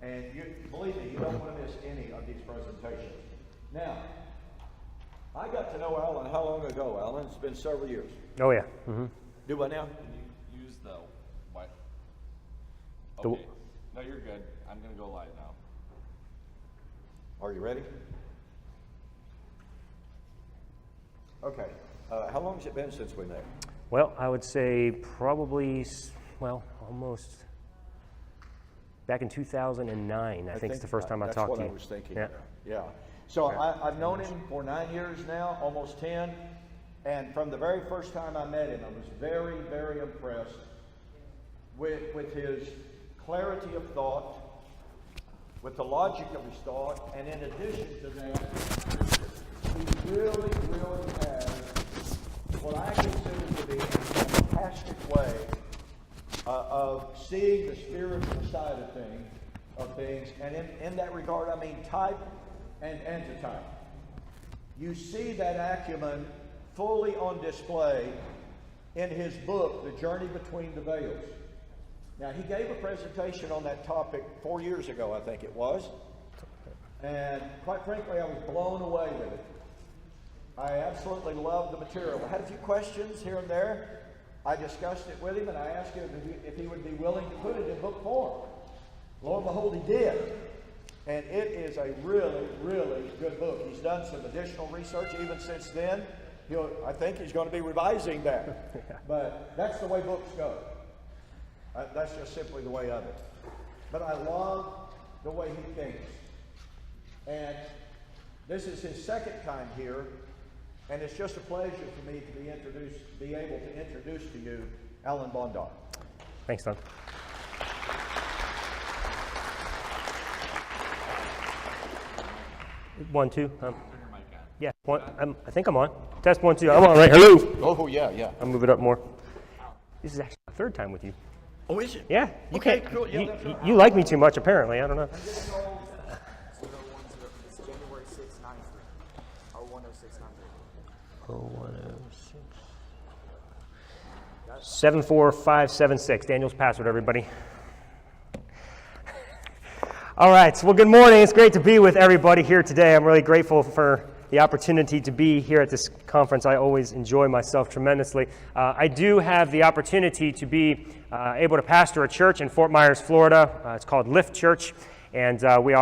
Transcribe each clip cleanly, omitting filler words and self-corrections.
And believe me, you don't want to miss any of these presentations. Now, I got to know Alan how long ago, Alan? It's been several years. Oh, yeah. Mm-hmm. Do I now? Can you use the what? Okay. No, you're good. I'm going to go live now. Are you ready? Okay. How long has it been since we met? Well, I would say probably, almost back in 2009. I think it's the first time I talked to you. That's what I was thinking. Yeah. So I've known him for 9 years now, almost 10. And from the very first time I met him, I was very, very impressed with his clarity of thought, with the logic of his thought, and in addition to that, he really, really has what I consider to be a fantastic way of seeing the spiritual side of things. And in that regard, I mean type and antitype. You see that acumen fully on display in his book, The Journey Between the Veils. Now, he gave a presentation on that topic 4 years ago, I think it was. And quite frankly, I was blown away with it. I absolutely loved the material. I had a few questions here and there. I discussed it with him, and I asked him if he would be willing to put it in book form. Lo and behold, he did. And it is a really, really good book. He's done some additional research even since then. I think he's going to be revising that. But that's the way books go. That's just simply the way of it. But I love the way he thinks. And this is his second time here. And it's just a pleasure for me to be able to introduce to you Alan Bondar. Thanks, Don. One, two. Yeah, one. I think I'm on. Test 1, 2. I'm on, right? Hello. Oh, yeah. I'll move it up more. This is actually my third time with you. Oh, is it? Yeah. Okay, cool. Yeah, you like me too much, apparently. I don't know. It's January 6, 93. Or 106, 93. 106. 74576. Daniel's password, everybody. All right. Well, good morning. It's great to be with everybody here today. I'm really grateful for the opportunity to be here at this conference. I always enjoy myself tremendously. I do have the opportunity to be able to pastor a church in Fort Myers, Florida. It's called Lift Church, and we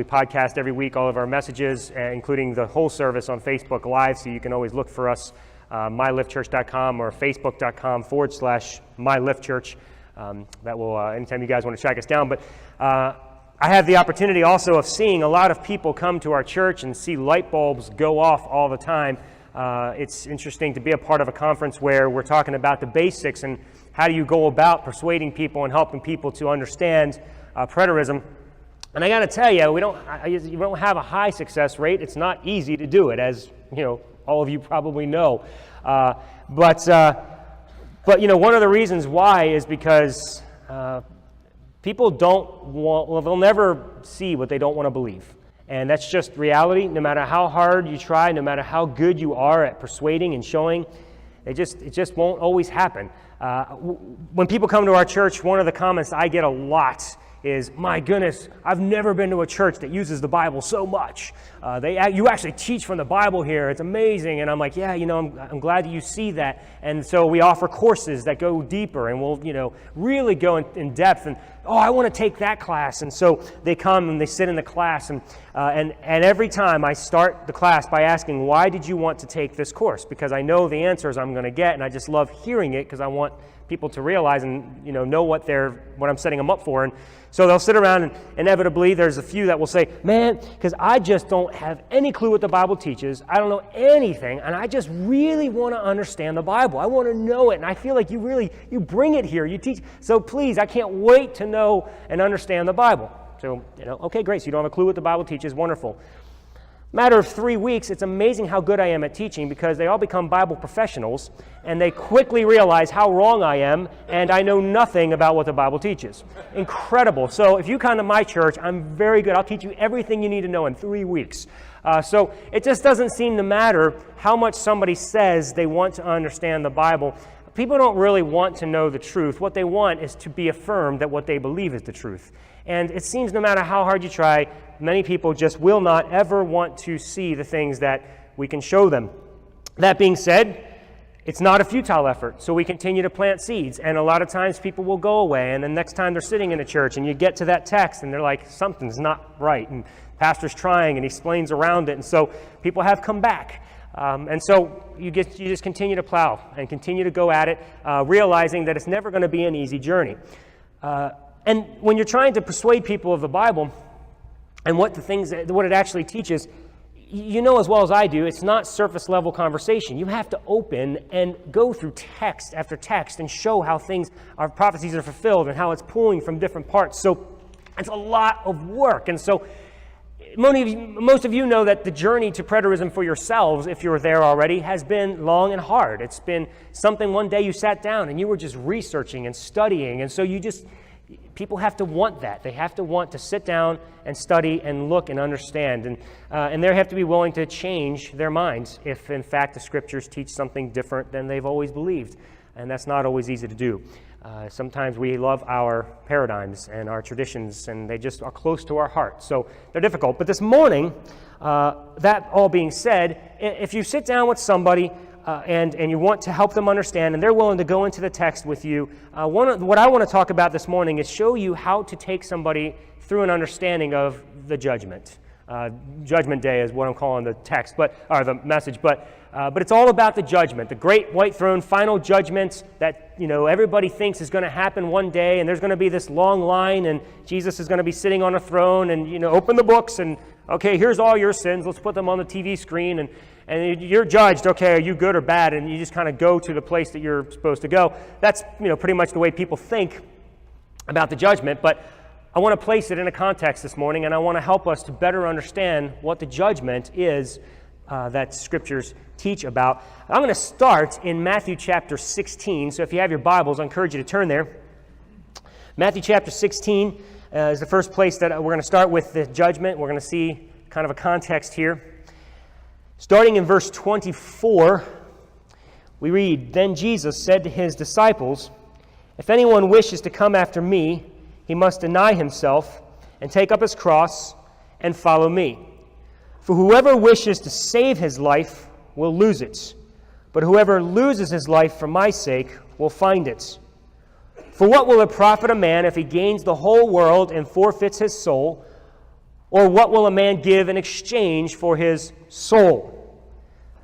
podcast every week all of our messages, including the whole service on Facebook Live, so you can always look for us, myliftchurch.com or facebook.com/myliftchurch. That will, anytime you guys want to track us down. But I have the opportunity also of seeing a lot of people come to our church and see light bulbs go off all the time. It's interesting to be a part of a conference where we're talking about the basics and how do you go about persuading people and helping people to understand preterism. And I got to tell you, we don't have a high success rate. It's not easy to do it, as all of you probably know. But one of the reasons why is because people they'll never see what they don't want to believe. And that's just reality. No matter how hard you try, no matter how good you are at persuading and showing, it just won't always happen. When people come to our church, one of the comments I get a lot is, my goodness, I've never been to a church that uses the Bible so much. You actually teach from the Bible here. It's amazing. And I'm like, yeah, I'm glad that you see that. And so we offer courses that go deeper, and we'll, really go in depth. And I want to take that class. And so they come and they sit in the class, and every time I start the class by asking, why did you want to take this course? Because I know the answers I'm going to get, and I just love hearing it because I want people to realize and know what I'm setting them up for. And so they'll sit around, and inevitably there's a few that will say, man, because I just don't have any clue what the Bible teaches. I don't know anything, and I just really want to understand the Bible. I want to know it, and I feel like you bring it here. You teach. So please, I can't wait to know and understand the Bible. So, okay, great. So you don't have a clue what the Bible teaches. Wonderful. Matter of 3 weeks, it's amazing how good I am at teaching because they all become Bible professionals and they quickly realize how wrong I am and I know nothing about what the Bible teaches. Incredible. So if you come to my church, I'm very good. I'll teach you everything you need to know in 3 weeks. So it just doesn't seem to matter how much somebody says they want to understand the Bible. people don't really want to know the truth. What they want is to be affirmed that what they believe is the truth. And it seems no matter how hard you try, many people just will not ever want to see the things that we can show them. That being said, it's not a futile effort, so we continue to plant seeds. And a lot of times people will go away, and the next time they're sitting in a church and you get to that text and they're like, something's not right, and pastor's trying and he explains around it, and so people have come back. And so you just continue to plow and continue to go at it, realizing that it's never going to be an easy journey. And when you're trying to persuade people of the Bible and what it actually teaches, you know as well as I do, it's not surface level conversation. You have to open and go through text after text and show how prophecies are fulfilled and how it's pulling from different parts. So it's a lot of work. And so most of you know that the journey to preterism for yourselves, if you're there already, has been long and hard. It's been something one day you sat down and you were just researching and studying. And so people have to want that. They have to want to sit down and study and look and understand. And they have to be willing to change their minds if, in fact, the Scriptures teach something different than they've always believed. And that's not always easy to do. Sometimes we love our paradigms and our traditions, and they just are close to our heart. So they're difficult. But this morning, that all being said, if you sit down with somebody and you want to help them understand, and they're willing to go into the text with you, what I want to talk about this morning is show you how to take somebody through an understanding of the judgment. Judgment Day is what I'm calling the text, or the message. But it's all about the judgment, the great white throne, final judgment that everybody thinks is going to happen one day, and there's going to be this long line, and Jesus is going to be sitting on a throne, and open the books, and okay, here's all your sins. Let's put them on the TV screen, and you're judged. Okay, are you good or bad? And you just kind of go to the place that you're supposed to go. That's pretty much the way people think about the judgment. But I want to place it in a context this morning, and I want to help us to better understand what the judgment is that Scriptures teach about. I'm going to start in Matthew chapter 16. So if you have your Bibles, I encourage you to turn there. Matthew chapter 16 is the first place that we're going to start with the judgment. We're going to see kind of a context here. Starting in verse 24, we read, "Then Jesus said to his disciples, 'If anyone wishes to come after me, he must deny himself and take up his cross and follow me. For whoever wishes to save his life will lose it, but whoever loses his life for my sake will find it. For what will it profit a man if he gains the whole world and forfeits his soul? Or what will a man give in exchange for his soul?'"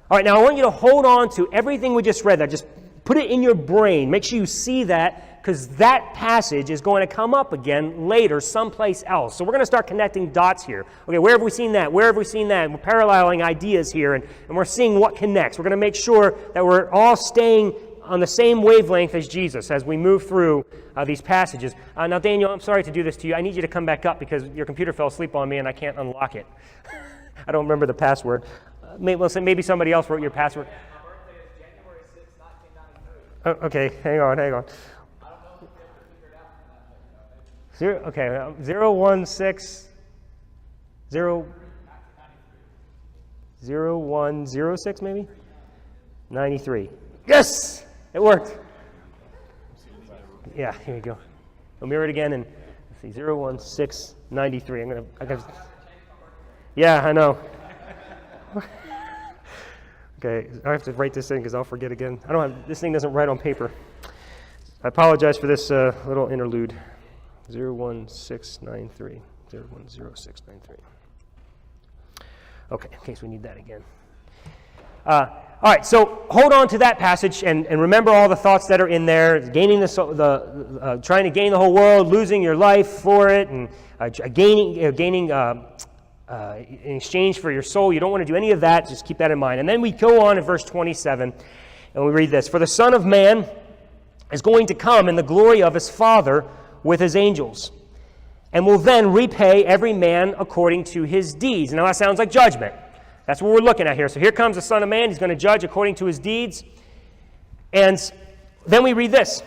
All right, now I want you to hold on to everything we just read there. Just put it in your brain. Make sure you see that, because that passage is going to come up again later someplace else. So we're going to start connecting dots here. Okay, where have we seen that? Where have we seen that? And we're paralleling ideas here, and we're seeing what connects. We're going to make sure that we're all staying on the same wavelength as Jesus as we move through these passages. Now, Daniel, I'm sorry to do this to you. I need you to come back up because your computer fell asleep on me and I can't unlock it. I don't remember the password. Maybe somebody else wrote your password. My birthday is January 6, 1993. Oh, okay, hang on. I don't know if you ever figured out that. 0106 maybe? 93. Yes! It worked. Yeah, here you go. We'll mirror it again and let's see, 01693. I'm gonna yeah, I know. Okay, I have to write this in because I'll forget again. This thing doesn't write on paper. I apologize for this little interlude. 01693. 010693. Okay, in case we need that again. All right, so hold on to that passage and remember all the thoughts that are in there. Gaining trying to gain the whole world, losing your life for it, and gaining in exchange for your soul. You don't want to do any of that. Just keep that in mind. And then we go on in verse 27, and we read this: "For the Son of Man is going to come in the glory of his Father with his angels, and will then repay every man according to his deeds." Now that sounds like judgment. That's what we're looking at here. So here comes the Son of Man. He's going to judge according to his deeds. And then we read this: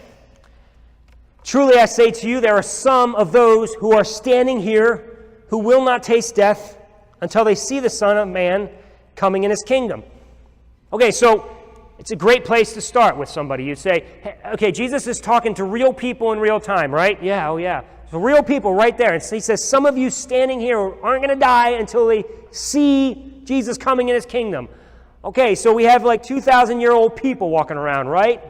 "Truly I say to you, there are some of those who are standing here who will not taste death until they see the Son of Man coming in his kingdom." Okay, so it's a great place to start with somebody. You say, hey, okay, Jesus is talking to real people in real time, right? Yeah, oh yeah. So real people right there. And so he says, some of you standing here aren't going to die until they see Jesus coming in his kingdom. Okay, so we have like 2,000-year-old people walking around, right?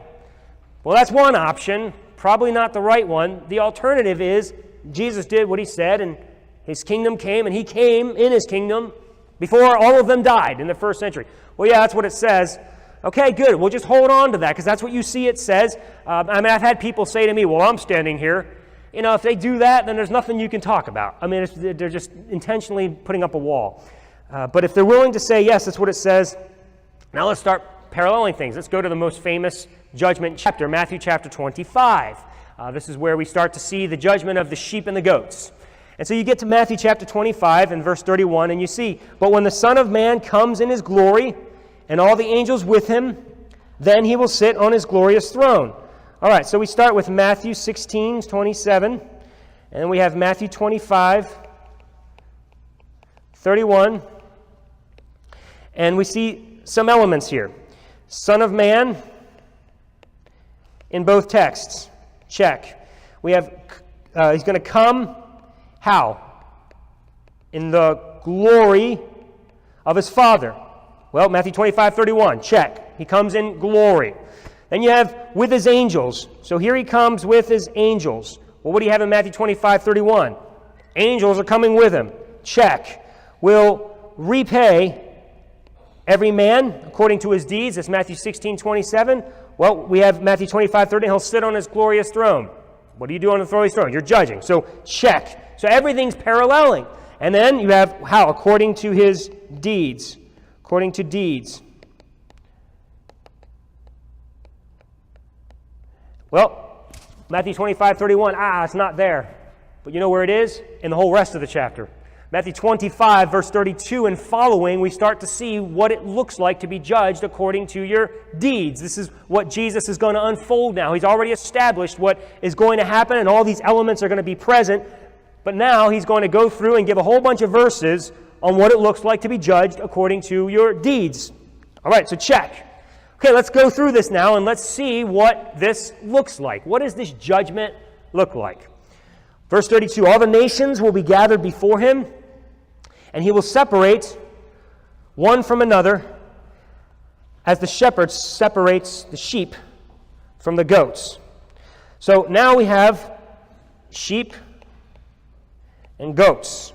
Well, that's one option. Probably not the right one. The alternative is Jesus did what he said, and his kingdom came, and he came in his kingdom before all of them died in the first century. Well, yeah, that's what it says. Okay, good. We'll just hold on to that, because that's what you see it says. I've had people say to me, well, I'm standing here. If they do that, then there's nothing you can talk about. They're just intentionally putting up a wall. But if they're willing to say, yes, that's what it says, now let's start paralleling things. Let's go to the most famous judgment chapter, Matthew chapter 25. This is where we start to see the judgment of the sheep and the goats. And so you get to Matthew chapter 25 and verse 31, and you see, but when the Son of Man comes in his glory, and all the angels with him, then he will sit on his glorious throne. All right, so we start with Matthew 16, 27, and then we have Matthew 25, 31, and we see some elements here. Son of Man in both texts. Check. We have, he's going to come, how? In the glory of his Father. Well, Matthew 25, 31, check. He comes in glory. Then you have with his angels. So here he comes with his angels. Well, what do you have in Matthew 25, 31? Angels are coming with him. Check. Will repay every man according to his deeds. That's Matthew 16, 27. Well, we have Matthew 25, 30. He'll sit on his glorious throne. What do you do on the glorious throne? You're judging. So check. So everything's paralleling. And then you have how? According to his deeds. According to deeds. Well, Matthew 25, 31, it's not there. But you know where it is? In the whole rest of the chapter. Matthew 25, verse 32 and following, we start to see what it looks like to be judged according to your deeds. This is what Jesus is going to unfold now. He's already established what is going to happen, and all these elements are going to be present. But now he's going to go through and give a whole bunch of verses on what it looks like to be judged according to your deeds. All right, so check. Okay, let's go through this now and let's see what this looks like. What does this judgment look like? Verse 32, all the nations will be gathered before him, and he will separate one from another as the shepherd separates the sheep from the goats. So now we have sheep and goats.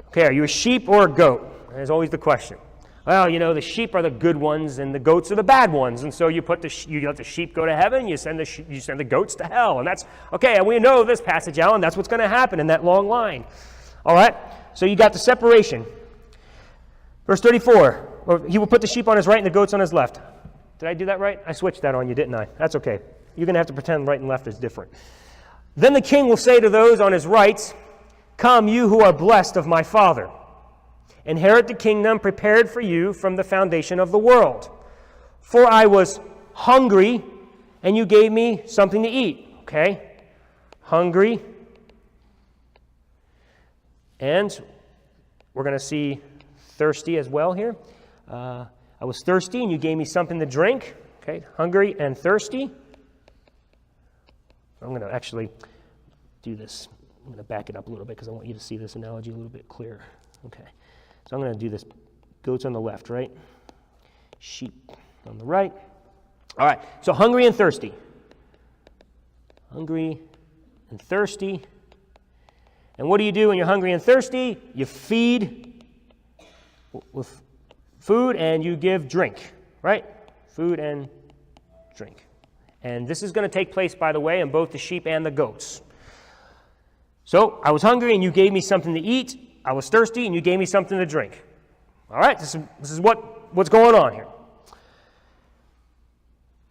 Okay, are you a sheep or a goat? That's always the question. Well, the sheep are the good ones and the goats are the bad ones. And so you let the sheep go to heaven, you send the goats to hell. And that's, okay, and we know this passage, Alan, that's what's going to happen in that long line. All right, so you got the separation. Verse 34, he will put the sheep on his right and the goats on his left. Did I do that right? I switched that on you, didn't I? That's okay. You're going to have to pretend right and left is different. Then the king will say to those on his right, come, you who are blessed of my Father. Inherit the kingdom prepared for you from the foundation of the world. For I was hungry, and you gave me something to eat. Okay? Hungry. And we're going to see thirsty as well here. I was thirsty, and you gave me something to drink. Okay? Hungry and thirsty. I'm going to actually do this. I'm going to back it up a little bit because I want you to see this analogy a little bit clearer. Okay. So I'm going to do this. Goats on the left, right? Sheep on the right. All right. So hungry and thirsty. Hungry and thirsty. And what do you do when you're hungry and thirsty? You feed with food and you give drink, right? Food and drink. And this is going to take place, by the way, in both the sheep and the goats. So I was hungry and you gave me something to eat. I was thirsty, and you gave me something to drink. All right, this is what's going on here.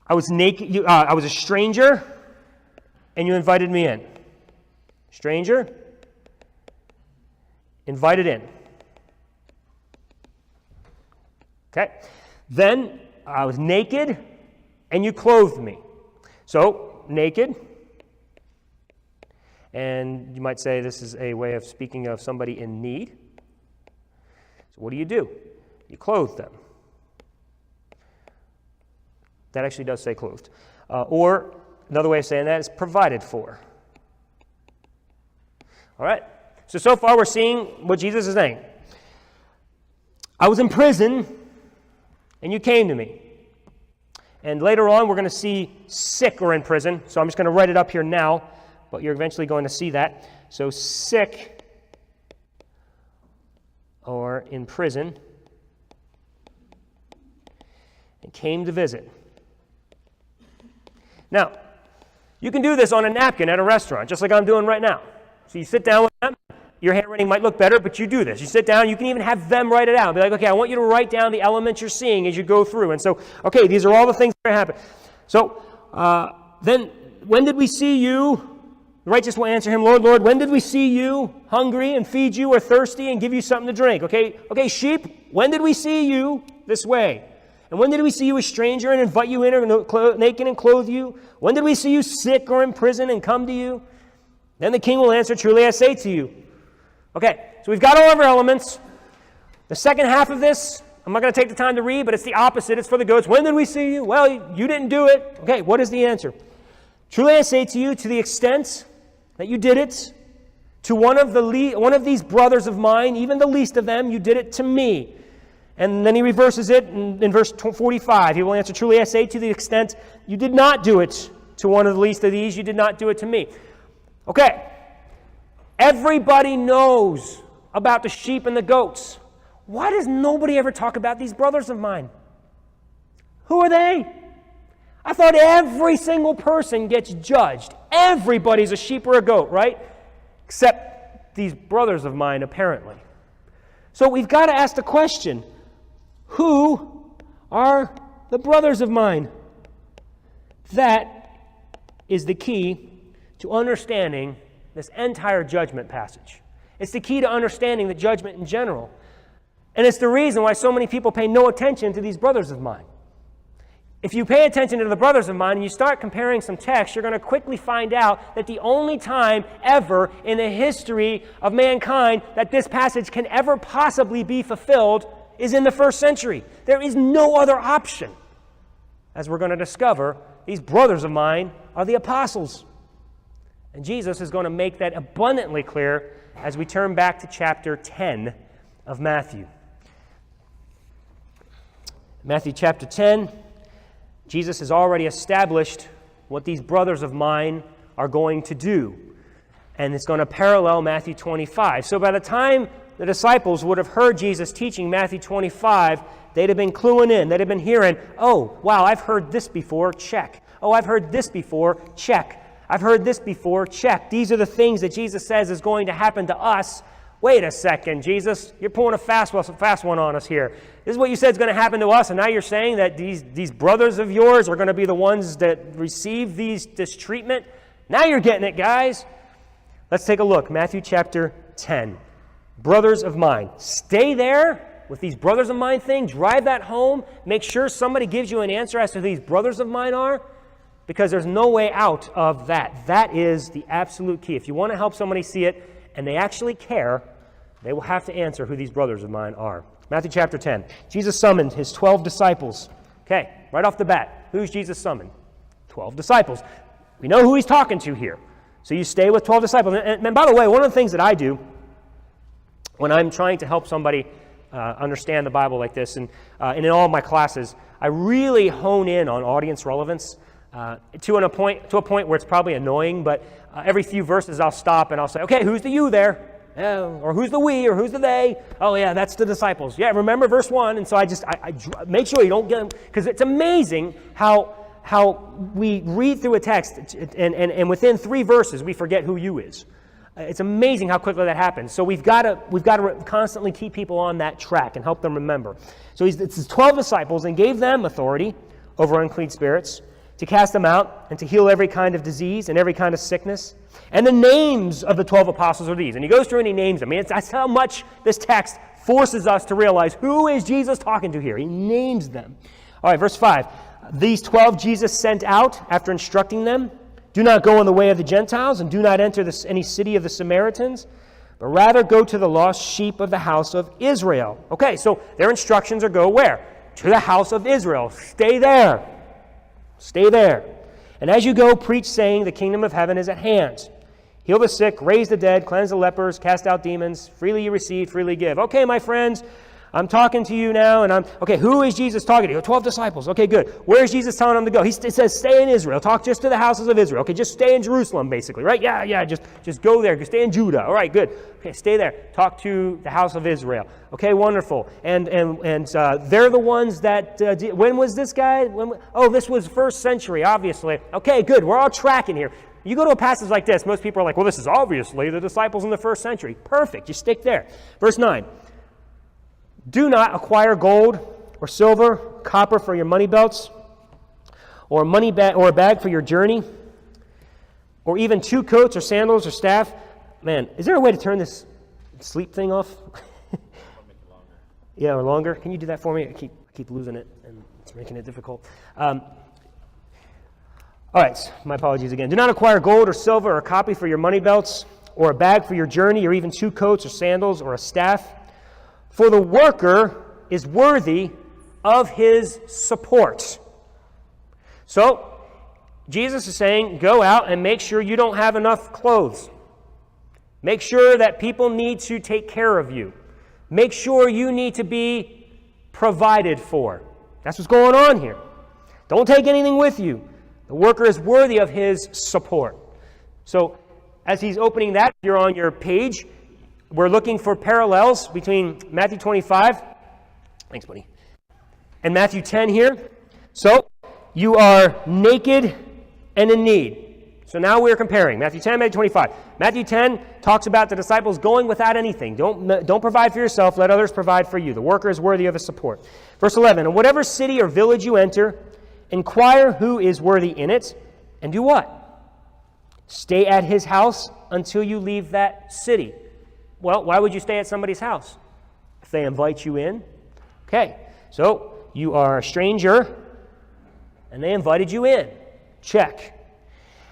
I was naked. I was a stranger, and you invited me in. Stranger, invited in. Okay. Then I was naked, and you clothed me. So naked. And you might say this is a way of speaking of somebody in need. So what do? You clothe them. That actually does say clothed. Or another way of saying that is provided for. All right. So far we're seeing what Jesus is saying. I was in prison, and you came to me. And later on, we're going to see sick or in prison. So I'm just going to write it up here now, but you're eventually going to see that. So sick or in prison and came to visit. Now, you can do this on a napkin at a restaurant, just like I'm doing right now. So you sit down with them. Your handwriting might look better, but you do this. You sit down, you can even have them write it out. Be like, okay, I want you to write down the elements you're seeing as you go through. And so, okay, these are all the things that are happening. So, then, when did we see you? The righteous will answer him, Lord, Lord, when did we see you hungry and feed you, or thirsty and give you something to drink? Okay, sheep, when did we see you this way? And when did we see you a stranger and invite you in, or naked and clothe you? When did we see you sick or in prison and come to you? Then the king will answer, truly I say to you. Okay, so we've got all of our elements. The second half of this, I'm not going to take the time to read, but it's the opposite. It's for the goats. When did we see you? Well, you didn't do it. Okay, what is the answer? Truly I say to you, to the extent that you did it to one of these brothers of mine, even the least of them, you did it to me. And then he reverses it in verse 45. He will answer, truly I say, to the extent you did not do it to one of the least of these, you did not do it to me. Okay. Everybody knows about the sheep and the goats. Why does nobody ever talk about these brothers of mine? Who are they? I thought every single person gets judged. Everybody's a sheep or a goat, right? Except these brothers of mine, apparently. So we've got to ask the question, who are the brothers of mine? That is the key to understanding this entire judgment passage. It's the key to understanding the judgment in general. And it's the reason why so many people pay no attention to these brothers of mine. If you pay attention to the brothers of mine and you start comparing some texts, you're going to quickly find out that the only time ever in the history of mankind that this passage can ever possibly be fulfilled is in the first century. There is no other option. As we're going to discover, these brothers of mine are the apostles. And Jesus is going to make that abundantly clear as we turn back to chapter 10 of Matthew. Matthew chapter 10, Jesus has already established what these brothers of mine are going to do. And it's going to parallel Matthew 25. So by the time the disciples would have heard Jesus teaching Matthew 25, they'd have been cluing in. They'd have been hearing, oh, wow, I've heard this before, check. Oh, I've heard this before, check. I've heard this before, check. These are the things that Jesus says is going to happen to us. Wait a second, Jesus, you're pulling a fast one on us here. This is what you said is going to happen to us, and now you're saying that these brothers of yours are going to be the ones that receive this treatment? Now you're getting it, guys. Let's take a look. Matthew chapter 10. Brothers of mine. Stay there with these brothers of mine thing. Drive that home. Make sure somebody gives you an answer as to who these brothers of mine are. Because there's no way out of that. That is the absolute key. If you want to help somebody see it, and they actually care, they will have to answer who these brothers of mine are. Matthew chapter 10. Jesus summoned his 12 disciples. Okay, right off the bat, who's Jesus summoned? 12 disciples. We know who he's talking to here. So you stay with 12 disciples. And by the way, one of the things that I do when I'm trying to help somebody understand the Bible like this, and in all of my classes, I really hone in on audience relevance. To a point where it's probably annoying, but every few verses I'll stop and I'll say, okay, who's the you there? Or who's the we, or who's the they? Oh yeah, that's the disciples. Yeah, remember verse 1. And so I make sure you don't get them, because it's amazing how we read through a text and within 3 verses we forget who you is. It's amazing how quickly that happens. So we've got to constantly keep people on that track and help them remember. So it's his 12 disciples, and gave them authority over unclean spirits, to cast them out, and to heal every kind of disease and every kind of sickness. And the names of the 12 apostles are these. And he goes through and he names them. I mean, that's how much this text forces us to realize who is Jesus talking to here. He names them. All right, verse 5. These 12 Jesus sent out after instructing them, do not go in the way of the Gentiles, and do not enter any city of the Samaritans, but rather go to the lost sheep of the house of Israel. Okay, so their instructions are go where? To the house of Israel. Stay there. Stay there. And as you go, preach, saying, the kingdom of heaven is at hand. Heal the sick, raise the dead, cleanse the lepers, cast out demons. Freely you receive, freely give. Okay, my friends, I'm talking to you now, and who is Jesus talking to? 12 disciples. Okay, good. Where is Jesus telling them to go? It says, stay in Israel. Talk just to the houses of Israel. Okay, just stay in Jerusalem, basically, right? Yeah, just go there. Stay in Judah. All right, good. Okay, stay there. Talk to the house of Israel. Okay, wonderful. And they're the ones that, when was this guy? This was 1st century, obviously. Okay, good. We're all tracking here. You go to a passage like this, most people are like, well, this is obviously the disciples in the 1st century. Perfect. You stick there. Verse 9. Do not acquire gold or silver, copper for your money belts, or a bag for your journey, or even 2 coats or sandals or staff. Man, is there a way to turn this sleep thing off? Yeah, or longer. Can you do that for me? I keep losing it, and it's making it difficult. All right, my apologies again. Do not acquire gold or silver or copper for your money belts, or a bag for your journey, or even 2 coats or sandals or a staff. For the worker is worthy of his support. So, Jesus is saying, go out and make sure you don't have enough clothes. Make sure that people need to take care of you. Make sure you need to be provided for. That's what's going on here. Don't take anything with you. The worker is worthy of his support. So, as he's opening that, you're on your page. We're looking for parallels between Matthew 25, thanks, buddy, and Matthew 10 here. So, you are naked and in need. So now we're comparing Matthew 10, Matthew 25. Matthew 10 talks about the disciples going without anything. Don't provide for yourself, let others provide for you. The worker is worthy of his support. Verse 11, in whatever city or village you enter, inquire who is worthy in it, and do what? Stay at his house until you leave that city. Well, why would you stay at somebody's house? If they invite you in. Okay, so you are a stranger, and they invited you in. Check.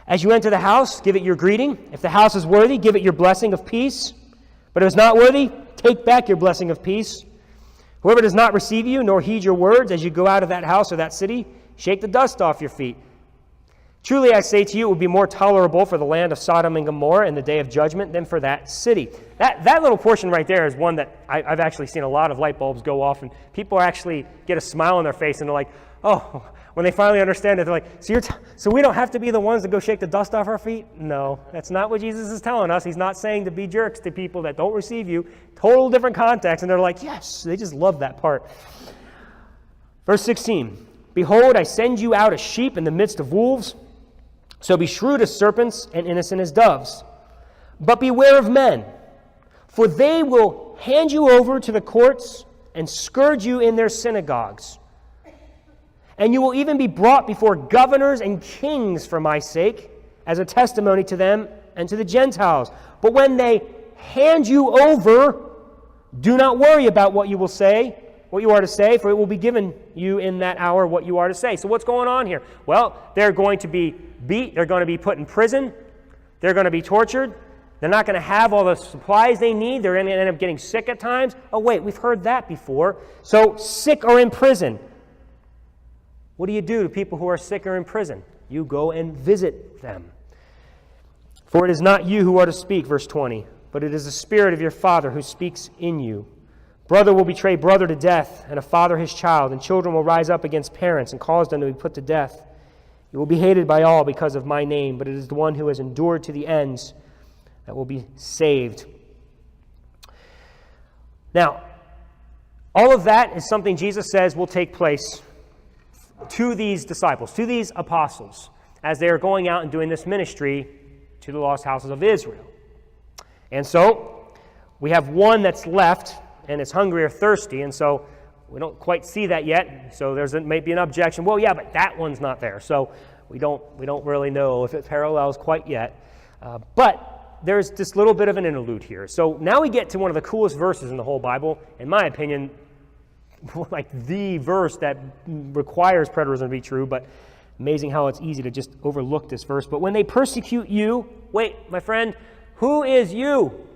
As you enter the house, give it your greeting. If the house is worthy, give it your blessing of peace. But if it's not worthy, take back your blessing of peace. Whoever does not receive you, nor heed your words as you go out of that house or that city, shake the dust off your feet. Truly I say to you, it would be more tolerable for the land of Sodom and Gomorrah in the day of judgment than for that city. That little portion right there is one that I've actually seen a lot of light bulbs go off, and people actually get a smile on their face, and they're like, oh, when they finally understand it, they're like, so we don't have to be the ones to go shake the dust off our feet? No, that's not what Jesus is telling us. He's not saying to be jerks to people that don't receive you. Total different context, and they're like, yes, they just love that part. Verse 16, behold, I send you out as sheep in the midst of wolves. So be shrewd as serpents and innocent as doves. But beware of men, for they will hand you over to the courts and scourge you in their synagogues. And you will even be brought before governors and kings for my sake, as a testimony to them and to the Gentiles. But when they hand you over, do not worry about what you are to say, for it will be given you in that hour what you are to say. So what's going on here? Well, they're going to be beat, they're going to be put in prison, they're going to be tortured, they're not going to have all the supplies they need, they're going to end up getting sick at times. Oh wait, we've heard that before. So sick or in prison. What do you do to people who are sick or in prison? You go and visit them. For it is not you who are to speak, verse 20, but it is the Spirit of your Father who speaks in you. Brother will betray brother to death, and a father his child, and children will rise up against parents and cause them to be put to death. You will be hated by all because of my name, but it is the one who has endured to the ends that will be saved. Now, all of that is something Jesus says will take place to these disciples, to these apostles, as they are going out and doing this ministry to the lost houses of Israel. And so, we have one that's left, and it's hungry or thirsty, and so we don't quite see that yet, so there's maybe an objection. Well, yeah, but that one's not there, so we don't really know if it parallels quite yet. But there's this little bit of an interlude here. So now we get to one of the coolest verses in the whole Bible, in my opinion, like the verse that requires preterism to be true, but amazing how it's easy to just overlook this verse. But when they persecute you, wait, my friend, who is you?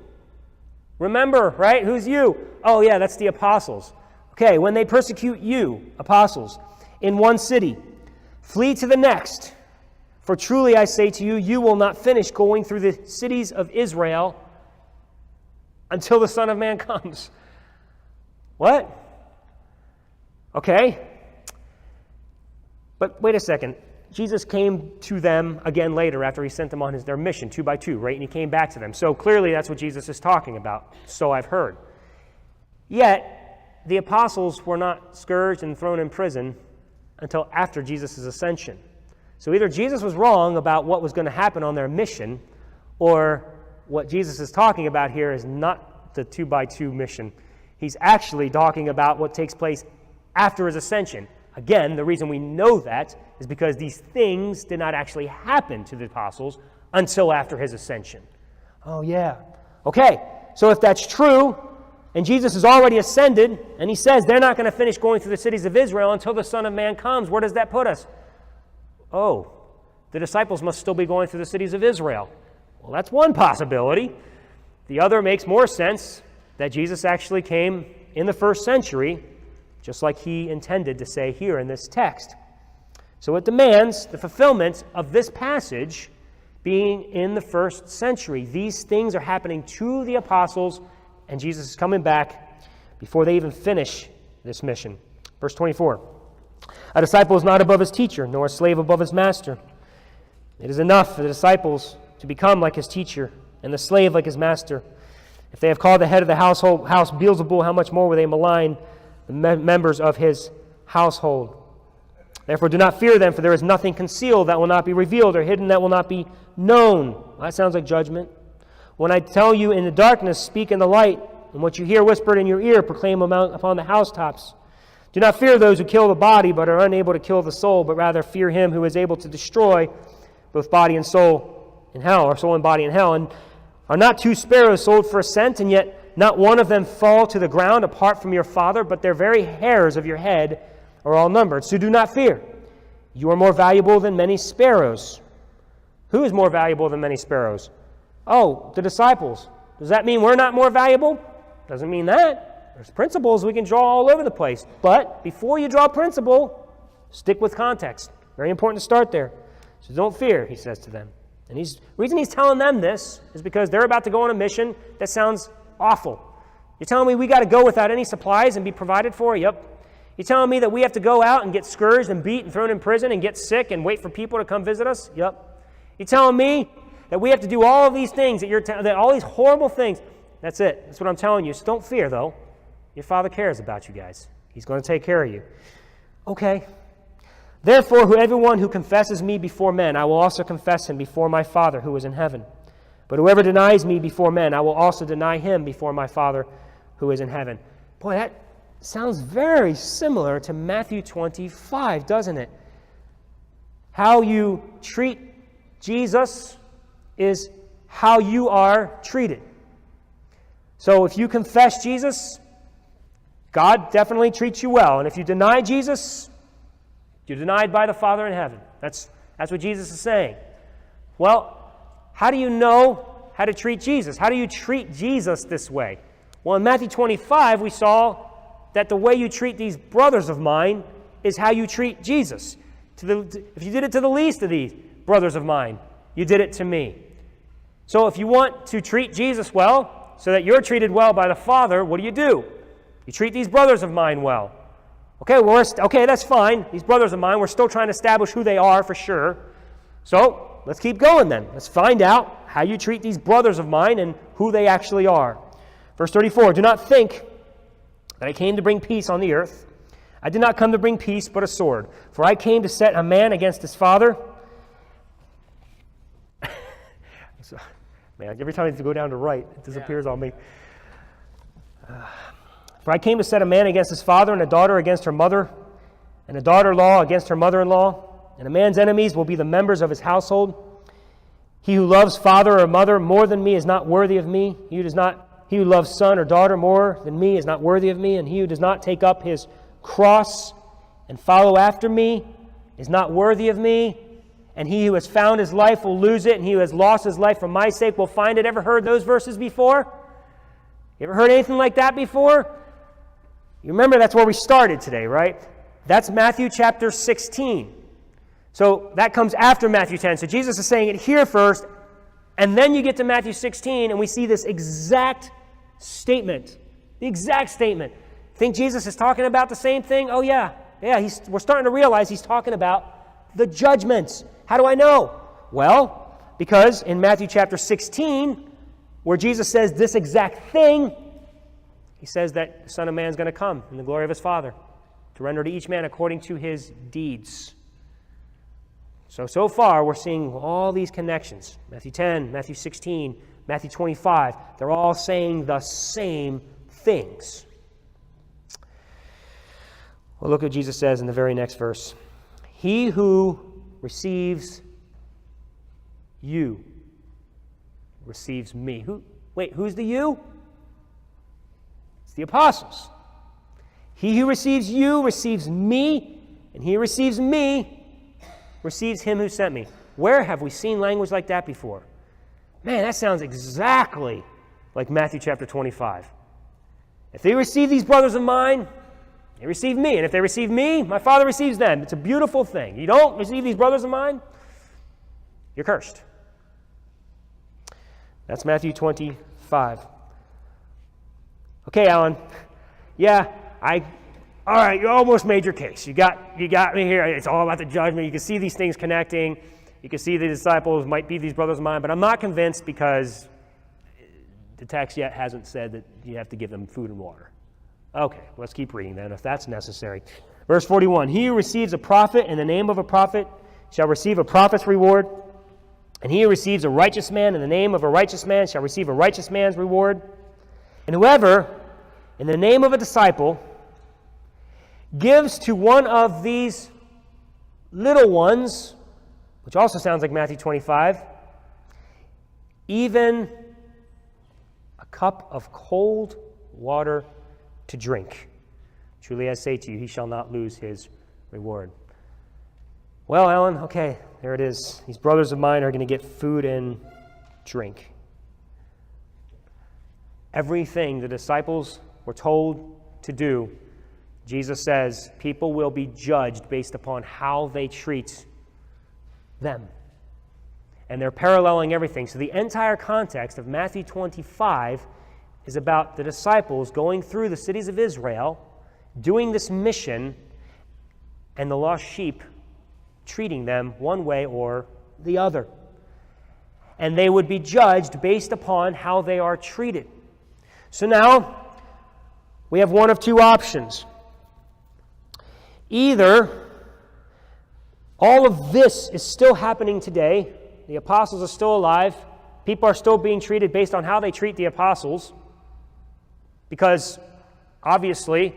Remember, right? Who's you? Oh, yeah, that's the apostles. Okay, when they persecute you, apostles, in one city, Flee to the next. For truly I say to you, you will not finish going through the cities of Israel until the Son of Man comes. What? Okay. But wait a second. Jesus came to them again later after he sent them on their mission, 2 by 2, right? And he came back to them. So clearly that's what Jesus is talking about. So I've heard. Yet, the apostles were not scourged and thrown in prison until after Jesus' ascension. So either Jesus was wrong about what was going to happen on their mission, or what Jesus is talking about here is not the 2 by 2 mission. He's actually talking about what takes place after his ascension. Again, the reason we know that is because these things did not actually happen to the apostles until after his ascension. Oh, yeah. Okay, so if that's true, and Jesus has already ascended, and he says they're not going to finish going through the cities of Israel until the Son of Man comes, where does that put us? Oh, the disciples must still be going through the cities of Israel. Well, that's one possibility. The other makes more sense, that Jesus actually came in the first century, just like he intended to say here in this text. So it demands the fulfillment of this passage being in the first century. These things are happening to the apostles, and Jesus is coming back before they even finish this mission. Verse 24. A disciple is not above his teacher, nor a slave above his master. It is enough for the disciples to become like his teacher, and the slave like his master. If they have called the head of the house Beelzebul, how much more will they malign the members of his household? Therefore do not fear them, for there is nothing concealed that will not be revealed, or hidden that will not be known. Well, that sounds like judgment. When I tell you in the darkness, speak in the light, and what you hear whispered in your ear, proclaim upon the housetops. Do not fear those who kill the body, but are unable to kill the soul, but rather fear him who is able to destroy both body and soul in hell, or soul and body in hell. And are not 2 sparrows sold for a cent, and yet not one of them fall to the ground apart from your Father, but their very hairs of your head are all numbered. So do not fear. You are more valuable than many sparrows. Who is more valuable than many sparrows? Oh, the disciples. Does that mean we're not more valuable? Doesn't mean that. There's principles we can draw all over the place. But before you draw a principle, stick with context. Very important to start there. So don't fear, he says to them. And the reason he's telling them this is because they're about to go on a mission that sounds awful. You're telling me we got to go without any supplies and be provided for? Yep. You're telling me that we have to go out and get scourged and beat and thrown in prison and get sick and wait for people to come visit us? Yep. You're telling me that we have to do all of these things, that all these horrible things? That's it. That's what I'm telling you. So don't fear, though. Your Father cares about you guys. He's going to take care of you. Okay. Therefore, everyone who confesses me before men, I will also confess him before my Father who is in heaven. But whoever denies me before men, I will also deny him before my Father who is in heaven. Boy, that sounds very similar to Matthew 25, doesn't it? How you treat Jesus is how you are treated. So if you confess Jesus, God definitely treats you well. And if you deny Jesus, you're denied by the Father in heaven. That's what Jesus is saying. Well, how do you know how to treat Jesus? How do you treat Jesus this way? Well, in Matthew 25, we saw that the way you treat these brothers of mine is how you treat Jesus. If you did it to the least of these brothers of mine, you did it to me. So if you want to treat Jesus well, so that you're treated well by the Father, what do? You treat these brothers of mine well. Okay, that's fine. These brothers of mine, we're still trying to establish who they are for sure. So let's keep going then. Let's find out how you treat these brothers of mine and who they actually are. Verse 34, do not think that I came to bring peace on the earth. I did not come to bring peace, but a sword. For I came to set a man against his father. Man, every time I go down to right, it disappears on me. For I came to set a man against his father, and a daughter against her mother, and a daughter-in-law against her mother-in-law. And a man's enemies will be the members of his household. He who loves father or mother more than me is not worthy of me. He who loves son or daughter more than me is not worthy of me. And he who does not take up his cross and follow after me is not worthy of me. And he who has found his life will lose it, and he who has lost his life for my sake will find it. Ever heard those verses before? You ever heard anything like that before? You remember that's where we started today, right? That's Matthew chapter 16. So that comes after Matthew 10. So Jesus is saying it here first, and then you get to Matthew 16, and we see this exact statement. The exact statement. Think Jesus is talking about the same thing? Oh, yeah. Yeah, we're starting to realize he's talking about the judgments. How do I know? Well, because in Matthew chapter 16, where Jesus says this exact thing, he says that the Son of Man is going to come in the glory of his Father to render to each man according to his deeds. So far, we're seeing all these connections. Matthew 10, Matthew 16, Matthew 25. They're all saying the same things. Well, look what Jesus says in the very next verse. He who receives you receives me. Who's the you? It's the apostles. He who receives you receives me, and he who receives me receives him who sent me. Where have we seen language like that before? Man, that sounds exactly like Matthew chapter 25. If they receive these brothers of mine, they receive me. And if they receive me, my Father receives them. It's a beautiful thing. You don't receive these brothers of mine, you're cursed. That's Matthew 25. Okay, Alan. Yeah, all right, you almost made your case. You got me here. It's all about the judgment. You can see these things connecting. You can see the disciples might be these brothers of mine, but I'm not convinced because the text yet hasn't said that you have to give them food and water. Okay, let's keep reading then, if that's necessary. Verse 41, he who receives a prophet in the name of a prophet shall receive a prophet's reward, and he who receives a righteous man in the name of a righteous man shall receive a righteous man's reward. And whoever, in the name of a disciple, gives to one of these little ones, which also sounds like Matthew 25, even a cup of cold water to drink. Truly I say to you, he shall not lose his reward. Well, Alan, okay, there it is. These brothers of mine are going to get food and drink. Everything the disciples were told to do, Jesus says people will be judged based upon how they treat them. And they're paralleling everything. So the entire context of Matthew 25 is about the disciples going through the cities of Israel, doing this mission, and the lost sheep treating them one way or the other. And they would be judged based upon how they are treated. So now, we have one of two options. Either all of this is still happening today, the apostles are still alive, people are still being treated based on how they treat the apostles, because obviously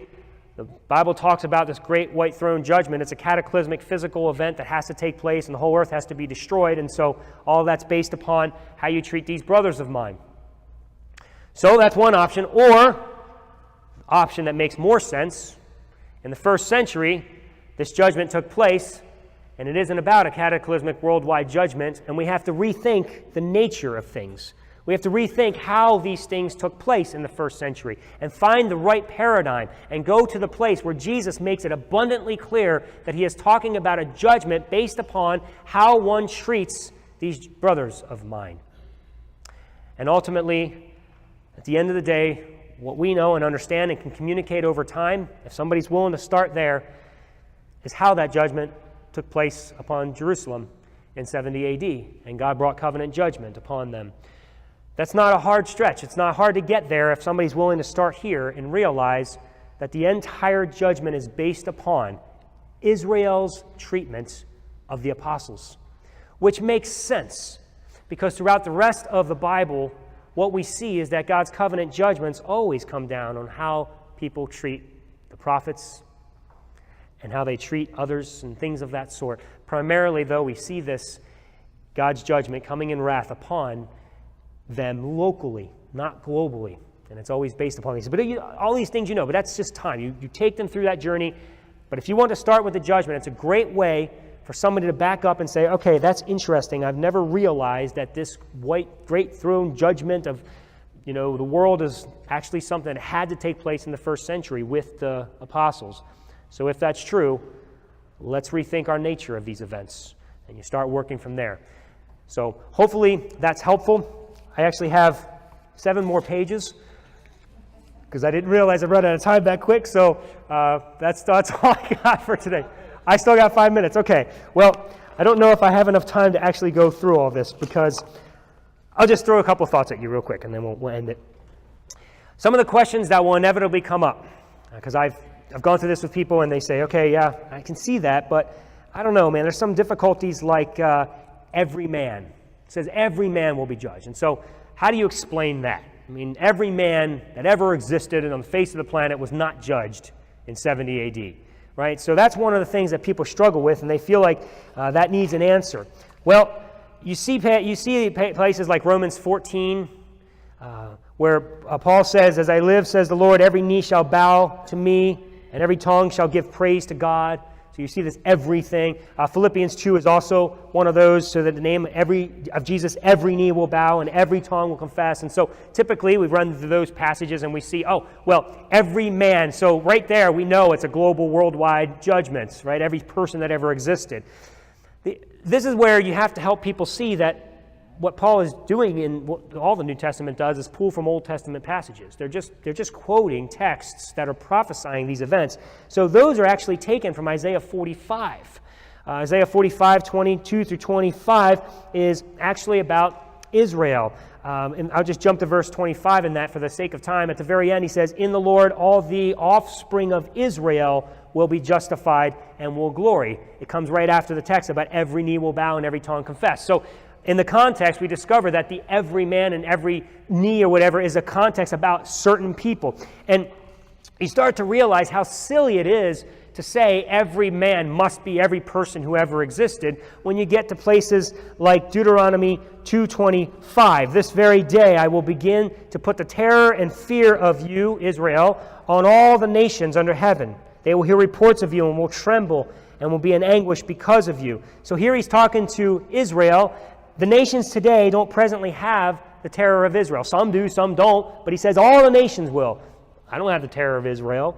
the Bible talks about this great white throne judgment. It's a cataclysmic physical event that has to take place and the whole earth has to be destroyed, and so all of that's based upon how you treat these brothers of mine. So that's one option. Or, option that makes more sense, in the first century, this judgment took place, and it isn't about a cataclysmic worldwide judgment, and we have to rethink the nature of things. We have to rethink how these things took place in the first century and find the right paradigm and go to the place where Jesus makes it abundantly clear that he is talking about a judgment based upon how one treats these brothers of mine. And ultimately, at the end of the day, what we know and understand and can communicate over time, if somebody's willing to start there, is how that judgment took place upon Jerusalem in 70 AD, and God brought covenant judgment upon them. That's not a hard stretch. It's not hard to get there if somebody's willing to start here and realize that the entire judgment is based upon Israel's treatment of the apostles, which makes sense because throughout the rest of the Bible, what we see is that God's covenant judgments always come down on how people treat the prophets and how they treat others and things of that sort. Primarily, though, we see this God's judgment coming in wrath upon them locally, not globally. And it's always based upon these. But all these things you know, but that's just time. You take them through that journey. But if you want to start with the judgment, it's a great way for somebody to back up and say, okay, that's interesting. I've never realized that this great throne judgment of, the world is actually something that had to take place in the first century with the apostles. So if that's true, let's rethink our nature of these events. And you start working from there. So hopefully that's helpful. I actually have 7 more pages because I didn't realize I run out of time that quick. So that's all I got for today. I still got 5 minutes. Okay. Well, I don't know if I have enough time to actually go through all this because I'll just throw a couple of thoughts at you real quick and then we'll end it. Some of the questions that will inevitably come up, because I've gone through this with people and they say, okay, yeah, I can see that, but I don't know, man. There's some difficulties like every man. It says every man will be judged. And so how do you explain that? I mean, every man that ever existed on the face of the planet was not judged in 70 AD, right? So that's one of the things that people struggle with, and they feel like that needs an answer. Well, you see places like Romans 14, where Paul says, as I live, says the Lord, every knee shall bow to me, and every tongue shall give praise to God. So you see this everything. Philippians 2 is also one of those, so that the name of Jesus, every knee will bow and every tongue will confess. And so typically we run through those passages and we see, oh, well, every man. So right there we know it's a global, worldwide judgment, right? Every person that ever existed. This is where you have to help people see that what Paul is doing and what all the New Testament does is pull from Old Testament passages. They're just quoting texts that are prophesying these events. So those are actually taken from Isaiah 45. Isaiah 45, 22 through 25 is actually about Israel. And I'll just jump to verse 25 in that for the sake of time. At the very end, he says, in the Lord all the offspring of Israel will be justified and will glory. It comes right after the text about every knee will bow and every tongue confess. So in the context, we discover that the every man and every knee or whatever is a context about certain people. And you start to realize how silly it is to say every man must be every person who ever existed when you get to places like Deuteronomy 2:25. This very day I will begin to put the terror and fear of you, Israel, on all the nations under heaven. They will hear reports of you and will tremble and will be in anguish because of you. So here he's talking to Israel. The nations today don't presently have the terror of Israel. Some do, some don't, but he says all the nations will. I don't have the terror of Israel.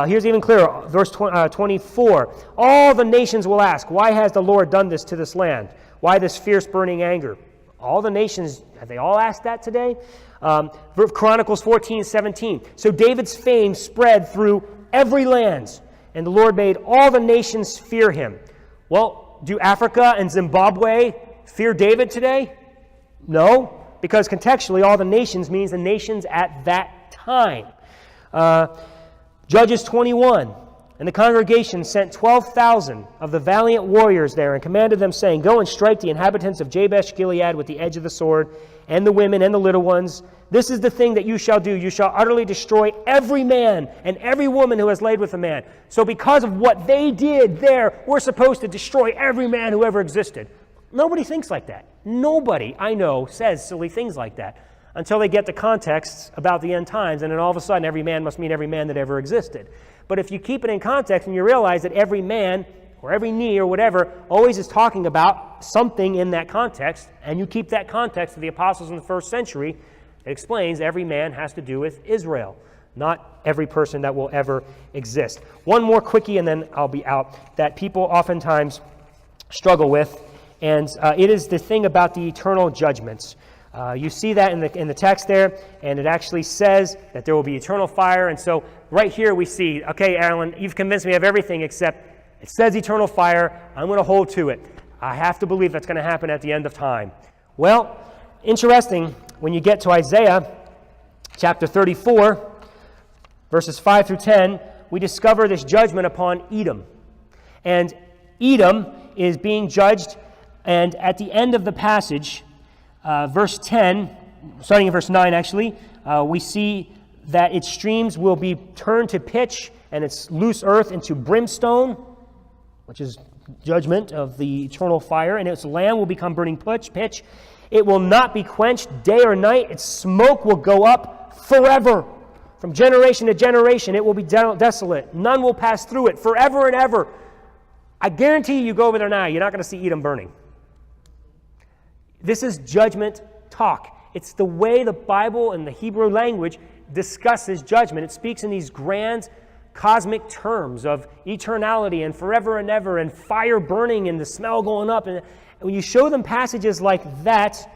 Here's even clearer, verse 24. All the nations will ask, why has the Lord done this to this land? Why this fierce burning anger? All the nations, have they all asked that today? Chronicles 14:17. So David's fame spread through every land, and the Lord made all the nations fear him. Well, do Africa and Zimbabwe fear David today? No, because contextually all the nations means the nations at that time. Judges 21, and the congregation sent 12,000 of the valiant warriors there and commanded them, saying, go and strike the inhabitants of Jabesh Gilead with the edge of the sword, and the women and the little ones. This is the thing that you shall do. You shall utterly destroy every man and every woman who has laid with a man. So because of what they did there, we're supposed to destroy every man who ever existed. Nobody thinks like that. Nobody I know says silly things like that until they get the context about the end times, and then all of a sudden every man must mean every man that ever existed. But if you keep it in context and you realize that every man or every knee or whatever always is talking about something in that context, and you keep that context of the apostles in the first century, it explains every man has to do with Israel, not every person that will ever exist. One more quickie and then I'll be out, that people oftentimes struggle with, and it is the thing about the eternal judgments. You see that in the text there, and it actually says that there will be eternal fire. And so right here we see, okay, Alan, you've convinced me of everything except it says eternal fire. I'm going to hold to it. I have to believe that's going to happen at the end of time. Well, interesting, when you get to Isaiah chapter 34, verses 5 through 10, we discover this judgment upon Edom. And Edom is being judged, and at the end of the passage, verse 10, starting in verse 9 actually, we see that its streams will be turned to pitch and its loose earth into brimstone, which is judgment of the eternal fire, and its land will become burning pitch. It will not be quenched day or night. Its smoke will go up forever. From generation to generation, it will be desolate. None will pass through it forever and ever. I guarantee you go over there now, you're not going to see Edom burning. This is judgment talk. It's the way the Bible and the Hebrew language discusses judgment. It speaks in these grand cosmic terms of eternality and forever and ever and fire burning and the smell going up. And when you show them passages like that,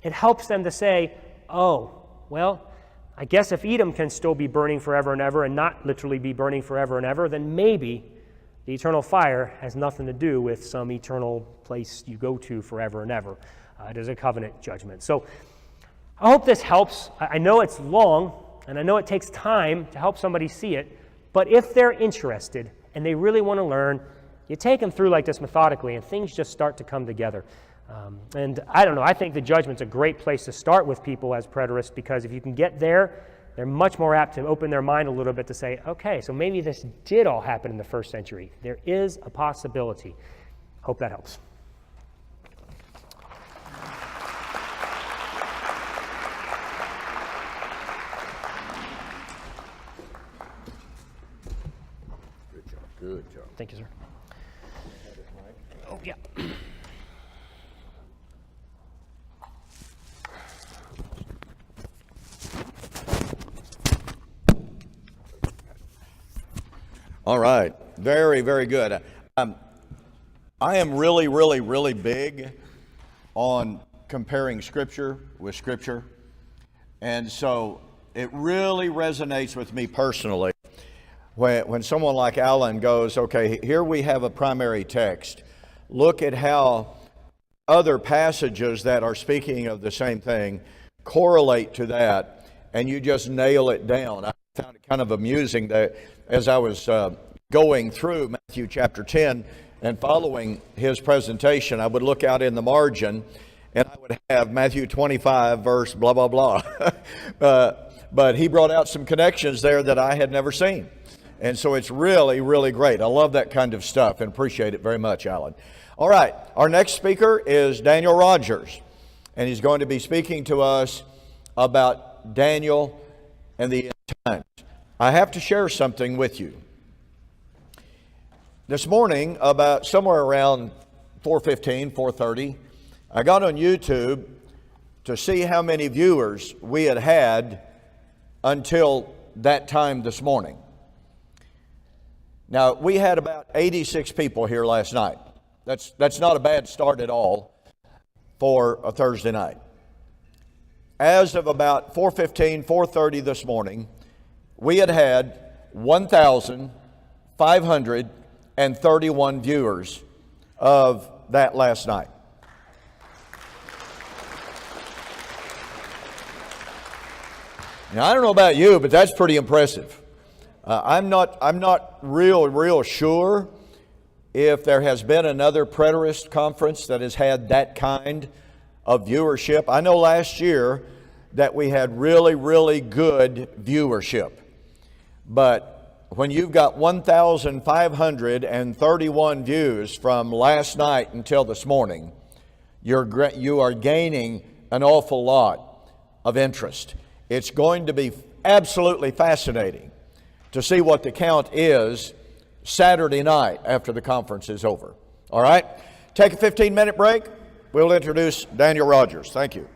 it helps them to say, oh, well, I guess if Edom can still be burning forever and ever and not literally be burning forever and ever, then maybe the eternal fire has nothing to do with some eternal place you go to forever and ever. It is a covenant judgment. So I hope this helps. I know it's long, and I know it takes time to help somebody see it, but if they're interested and they really want to learn, you take them through like this methodically, and things just start to come together. And I don't know, I think the judgment's a great place to start with people as preterists, because if you can get there, they're much more apt to open their mind a little bit to say, okay, so maybe this did all happen in the first century. There is a possibility. Hope that helps. Good job. Good job. Thank you, sir. Oh, yeah. All right. Very, very good. I am really, really, really big on comparing Scripture with Scripture. And so it really resonates with me personally when someone like Alan goes, okay, here we have a primary text. Look at how other passages that are speaking of the same thing correlate to that, and you just nail it down. I found it kind of amusing that as I was going through Matthew chapter 10 and following his presentation, I would look out in the margin and I would have Matthew 25 verse blah, blah, blah. But he brought out some connections there that I had never seen. And so it's really, really great. I love that kind of stuff and appreciate it very much, Alan. All right, our next speaker is Daniel Rogers, and he's going to be speaking to us about Daniel and the end times. I have to share something with you. This morning, about somewhere around 4:15, 4:30, I got on YouTube to see how many viewers we had until that time this morning. Now, we had about 86 people here last night. That's not a bad start at all for a Thursday night. As of about 4:15, 4:30 this morning, we had 1,531 viewers of that last night. Now, I don't know about you, but that's pretty impressive. I'm not real sure if there has been another preterist conference that has had that kind of viewership. I know last year that we had really good viewership. But when you've got 1,531 views from last night until this morning, you are gaining an awful lot of interest. It's going to be absolutely fascinating to see what the count is Saturday night after the conference is over. All right? Take a 15-minute break. We'll introduce Daniel Rogers. Thank you.